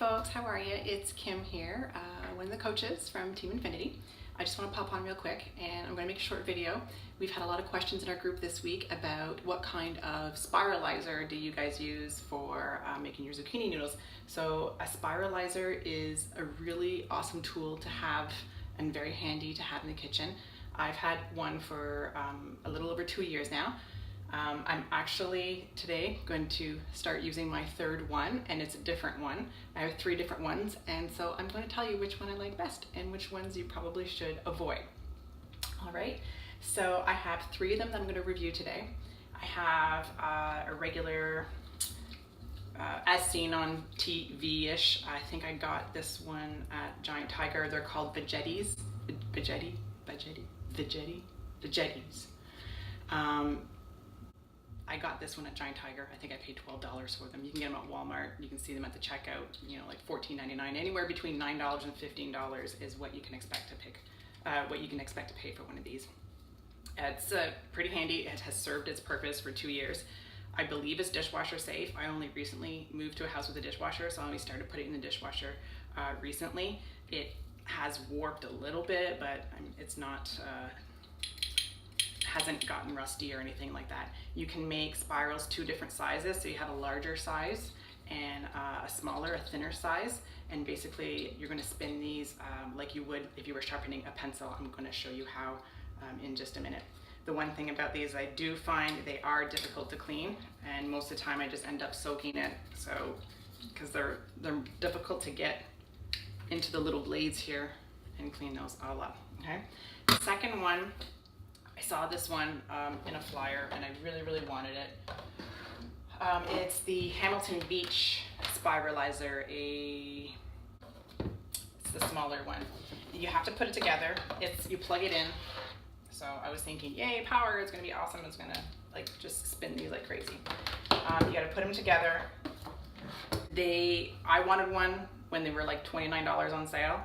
folks, how are you? It's Kim here, one of the coaches from Team Infinity. I just want to pop on real quick and I'm going to make a short video. We've had a lot of questions in our group this week about what kind of spiralizer do you guys use for making your zucchini noodles. So a spiralizer is a really awesome tool to have and very handy to have in the kitchen. I've had one for a little over 2 years now. I'm actually today going to start using my third one, and it's a different one. I have 3 different ones, and so I'm going to tell you which one I like best and which ones you probably should avoid. All right, so I have 3 of them that I'm going to review today. I have a regular, as seen on TV-ish. I think I got this one at Giant Tiger. They're called Veggettis. Veggettis. I got this one at Giant Tiger. I think I paid $12 for them. You can get them at Walmart. You can see them at the checkout, you know, like $14.99. Anywhere between $9 and $15 is what you can expect to pay for one of these. It's pretty handy. It has served its purpose for 2 years. I believe it's dishwasher safe. I only recently moved to a house with a dishwasher, so I only started putting it in the dishwasher recently. It has warped a little bit, but it's not, hasn't gotten rusty or anything like that. You can make spirals 2 different sizes, so you have a larger size and a smaller, a thinner size, and basically you're going to spin these like you would if you were sharpening a pencil. I'm going to show you how in just a minute. The one thing about these, I do find they are difficult to clean, and most of the time I just end up soaking it, so because they're difficult to get into the little blades here and clean those all up. Okay, the second one, I saw this one in a flyer and I really wanted it. It's the Hamilton Beach Spiralizer. It's the smaller one. You have to put it together. You plug it in. So I was thinking, yay, power, it's gonna be awesome. It's gonna like just spin these like crazy. You gotta put them together. I wanted one when they were like $29 on sale.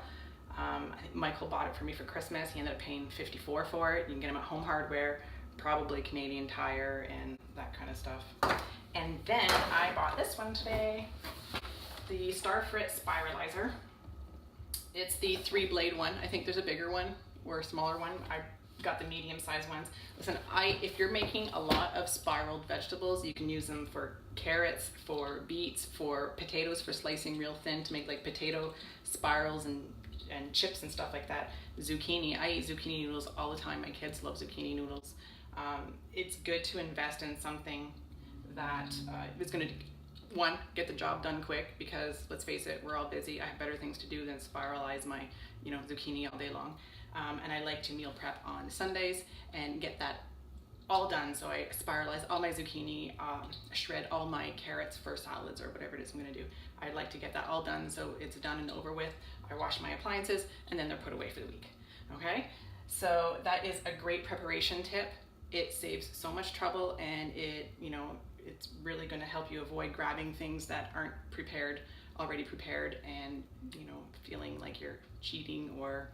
I think Michael bought it for me for Christmas. He ended up paying $54 for it. You can get them at Home Hardware, probably Canadian Tire and that kind of stuff. And then I bought this one today, the Starfrit Spiralizer. It's the 3-blade one. I think there's a bigger one or a smaller one. I got the medium-sized ones. Listen, if you're making a lot of spiraled vegetables, you can use them for carrots, for beets, for potatoes, for slicing real thin to make like potato spirals and chips and stuff like that. Zucchini, I eat zucchini noodles all the time. My kids love zucchini noodles. It's good to invest in something that is going to, one, get the job done quick, because let's face it, we're all busy. I have better things to do than spiralize my zucchini all day long. And I like to meal prep on Sundays and get that all done. So I spiralize all my zucchini, shred all my carrots for salads or whatever it is I'm going to do. I'd like to get that all done so it's done and over with. I wash my appliances and then they're put away for the week. Okay, so that is a great preparation tip. It saves so much trouble, and it's really going to help you avoid grabbing things that aren't already prepared, and feeling like you're cheating, or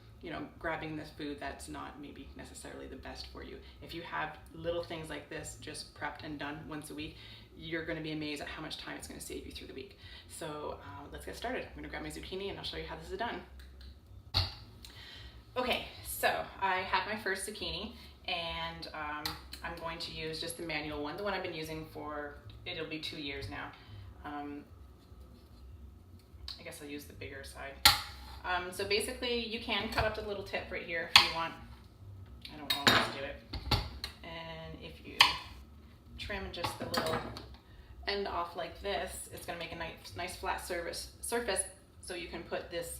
grabbing this food that's not maybe necessarily the best for you. If you have little things like this just prepped and done once a week, you're going to be amazed at how much time it's going to save you through the week. So let's get started. I'm going to grab my zucchini and I'll show you how this is done. Okay, so I have my first zucchini, and I'm going to use just the manual one, the one I've been using for, it'll be 2 years now. I guess I'll use the bigger side. So basically you can cut up the little tip right here if you want. I don't always do it. And if you trim just the little end off like this, it's going to make a nice flat surface so you can put this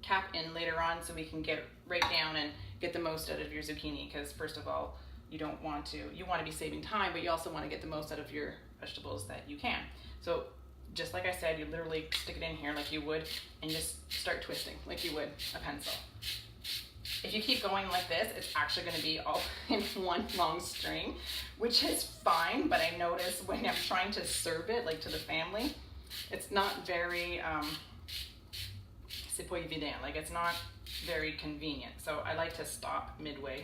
cap in later on, so we can get right down and get the most out of your zucchini. Because first of all, you want to be saving time, but you also want to get the most out of your vegetables that you can. So just like I said, you literally stick it in here like you would and just start twisting like you would a pencil. If you keep going like this, it's actually going to be all in one long string, which is fine, but I notice when I'm trying to serve it like to the family, it's not very c'est pas évident, like it's not very convenient. So I like to stop midway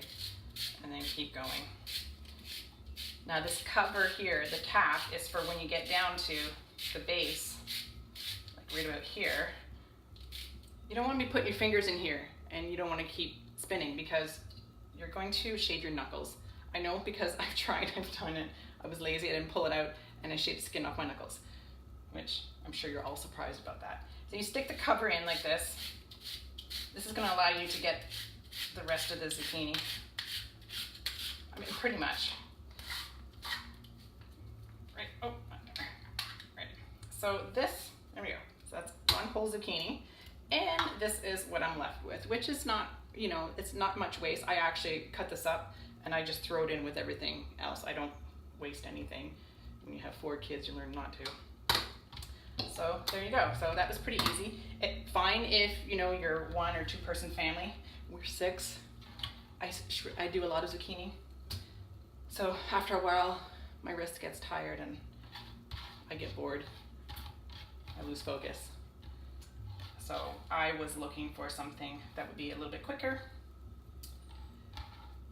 and then keep going. Now this cover here, the cap, is for when you get down to the base, like right about here, you don't want to be putting your fingers in here, and you don't want to keep spinning because you're going to shade your knuckles. I know because I've tried, I've done it. I was lazy, I didn't pull it out, and I shaved the skin off my knuckles, which I'm sure you're all surprised about that. So you stick the cover in like this. This is gonna allow you to get the rest of the zucchini. I mean, pretty much. Right, oh, right. So this, there we go. So that's one whole zucchini. And this is what I'm left with, which is not, you know, it's not much waste. I actually cut this up and I just throw it in with everything else. I don't waste anything. When you have 4 kids, you learn not to. So there you go. So that was pretty easy. Fine if, you know, you're 1 or 2 person family. We're 6. I do a lot of zucchini. So after a while, my wrist gets tired and I get bored. I lose focus. So I was looking for something that would be a little bit quicker.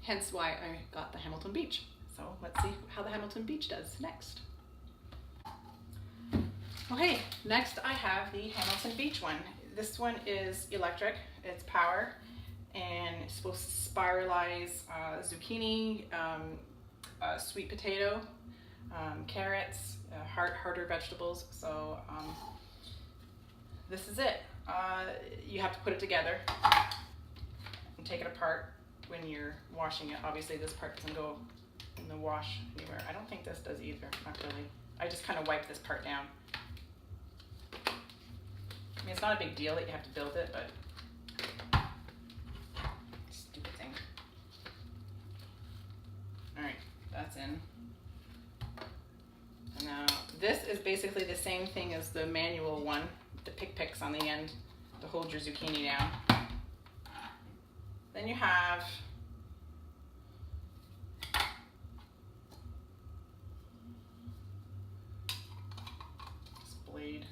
Hence why I got the Hamilton Beach. So let's see how the Hamilton Beach does next. Okay, next I have the Hamilton Beach one. This one is electric, it's power, and it's supposed to spiralize zucchini, sweet potato, carrots, harder vegetables. So this is it. You have to put it together and take it apart when you're washing it. Obviously this part doesn't go in the wash anywhere. I don't think this does either, not really. I just kind of wipe this part down. I mean, it's not a big deal that you have to build it, but stupid thing. All right, that's in. And now this is basically the same thing as the manual one, the picks on the end to hold your zucchini down. Then you have this blade.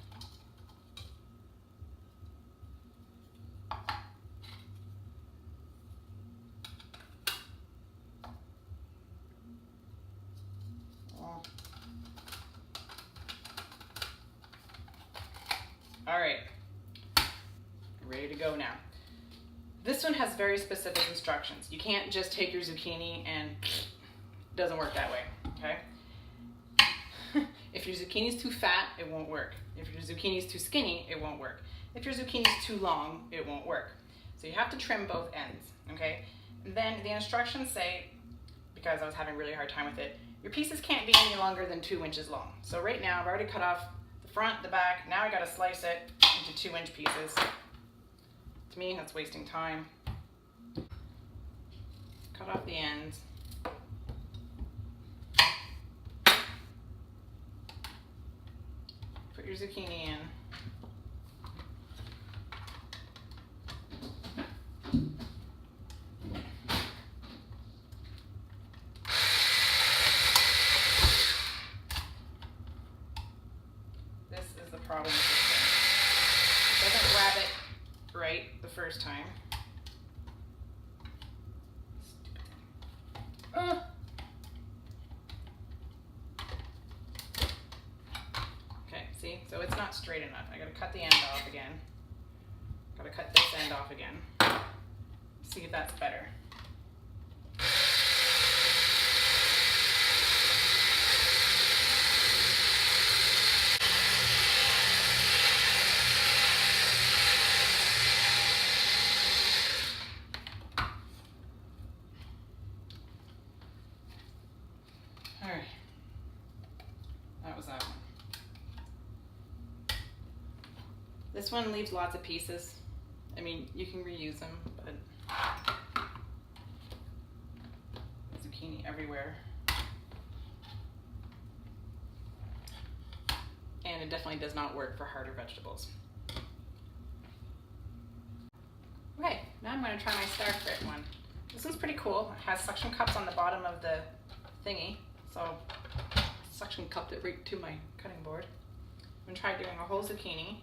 All right, ready to go now. This one has very specific instructions. You can't just take your zucchini and it doesn't work that way, okay? If your zucchini is too fat, it won't work. If your zucchini is too skinny, it won't work. If your zucchini is too long, it won't work. So you have to trim both ends, okay? And then the instructions say, because I was having a really hard time with it, your pieces can't be any longer than 2 inches long. So right now, I've already cut off the front, the back. Now I gotta slice it into 2-inch pieces. To me, that's wasting time. Cut off the ends. Put your zucchini in. This is the problem with this thing. It doesn't grab it right the first time. Okay, see, so it's not straight enough. I gotta cut the end off again. Gotta cut this end off again. See if that's better. All right, that was that one. This one leaves lots of pieces. I mean, you can reuse them, but zucchini everywhere. And it definitely does not work for harder vegetables. Okay, now I'm going to try my Starfrit one. This one's pretty cool. It has suction cups on the bottom of the thingy. So, suction cupped it right to my cutting board. I'm going to try doing a whole zucchini.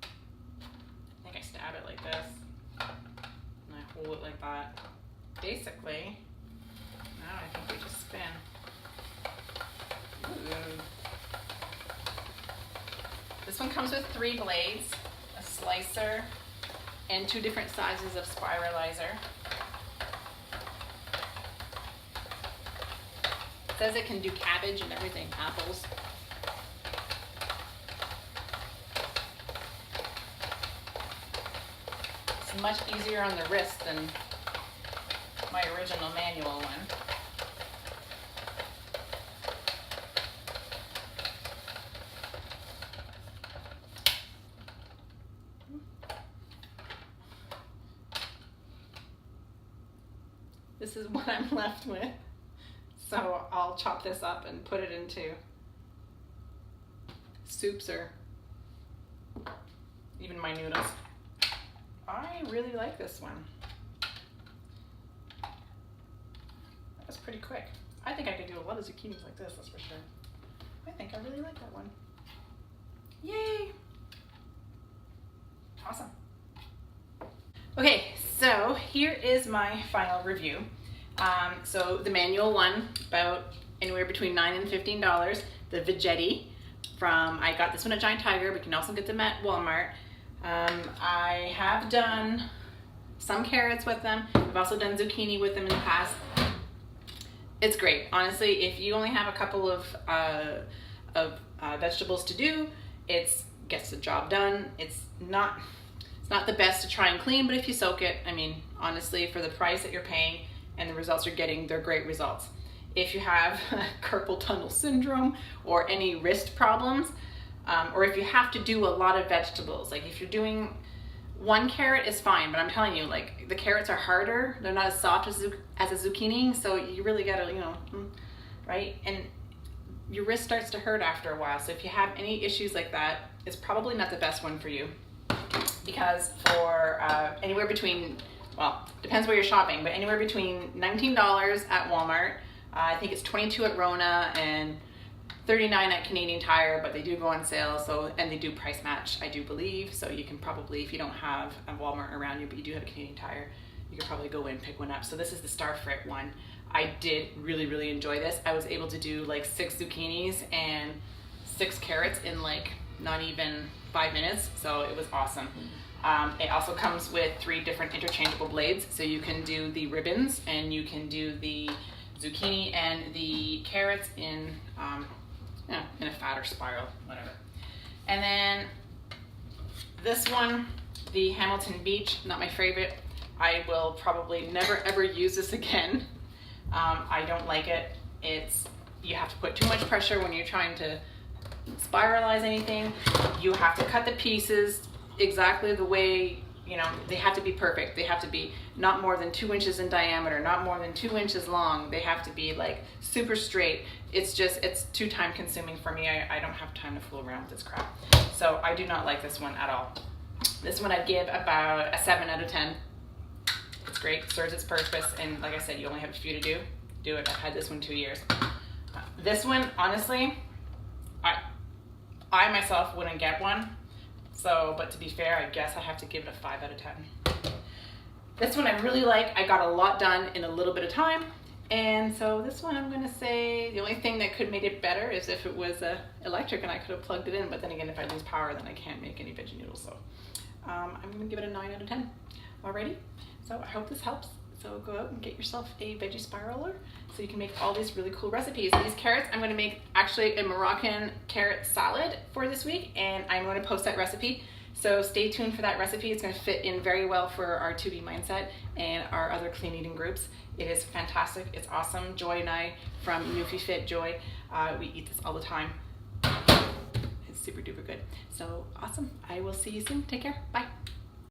I think I stab it like this. And I hold it like that. Basically, now I think we just spin. Ooh. This This one comes with 3 blades, a slicer, and 2 different sizes of spiralizer. It says it can do cabbage and everything, apples. It's much easier on the wrist than my original manual one. This is what I'm left with. So I'll chop this up and put it into soups or even my noodles. I really like this one. That was pretty quick. I think I could do a lot of zucchinis like this, that's for sure. I think I really like that one. Yay! Awesome. Okay, so here is my final review. So the manual one, about anywhere between $9 and $15. The Veggetti I got this one at Giant Tiger, but you can also get them at Walmart. I have done some carrots with them. I've also done zucchini with them in the past. It's great. Honestly, if you only have a couple of vegetables to do, it gets the job done. It's not the best to try and clean, but if you soak it, I mean, honestly, for the price that you're paying and the results you're getting, they're great results. If you have carpal tunnel syndrome or any wrist problems, or if you have to do a lot of vegetables, like if you're doing one carrot is fine, but I'm telling you, like the carrots are harder. They're not as soft as a zucchini, so you really gotta, right? And your wrist starts to hurt after a while. So if you have any issues like that, it's probably not the best one for you. Because for anywhere between, well, depends where you're shopping, but anywhere between $19 at Walmart, I think it's $22 at Rona, and $39 at Canadian Tire, but they do go on sale, so, and they do price match, I do believe, so you can probably, if you don't have a Walmart around you, but you do have a Canadian Tire, you could probably go in and pick one up. So this is the Starfrit one. I did really enjoy this. I was able to do like 6 zucchinis and 6 carrots in like not even 5 minutes, so it was awesome. It also comes with 3 different interchangeable blades, so you can do the ribbons and you can do the zucchini and the carrots in a fatter spiral, whatever. And then this one, the Hamilton Beach, not my favorite. I will probably never ever use this again. I don't like it. You have to put too much pressure when you're trying to spiralize anything. You have to cut the pieces exactly the way, they have to be perfect. They have to be not more than 2 inches in diameter, not more than 2 inches long. They have to be like super straight. It's too time consuming for me. I don't have time to fool around with this crap. So I do not like this one at all. This one I'd give about a 7 out of 10. It's great, serves its purpose, and like I said, you only have a few to do it. I've had this one 2 years. This one, honestly, I myself wouldn't get one. So, but to be fair, I guess I have to give it a 5 out of 10. This one I really like. I got a lot done in a little bit of time. And so this one I'm gonna say, the only thing that could make it better is if it was electric and I could have plugged it in, but then again, if I lose power, then I can't make any veggie noodles. So I'm gonna give it a 9 out of 10. Alrighty, so I hope this helps. So go out and get yourself a veggie spiraler so you can make all these really cool recipes. These carrots, I'm gonna make actually a Moroccan carrot salad for this week, and I'm gonna post that recipe. So stay tuned for that recipe. It's gonna fit in very well for our 2B mindset and our other clean eating groups. It is fantastic, it's awesome. Joy and I from Newfie Fit Joy, we eat this all the time. It's super duper good. So awesome, I will see you soon. Take care, bye.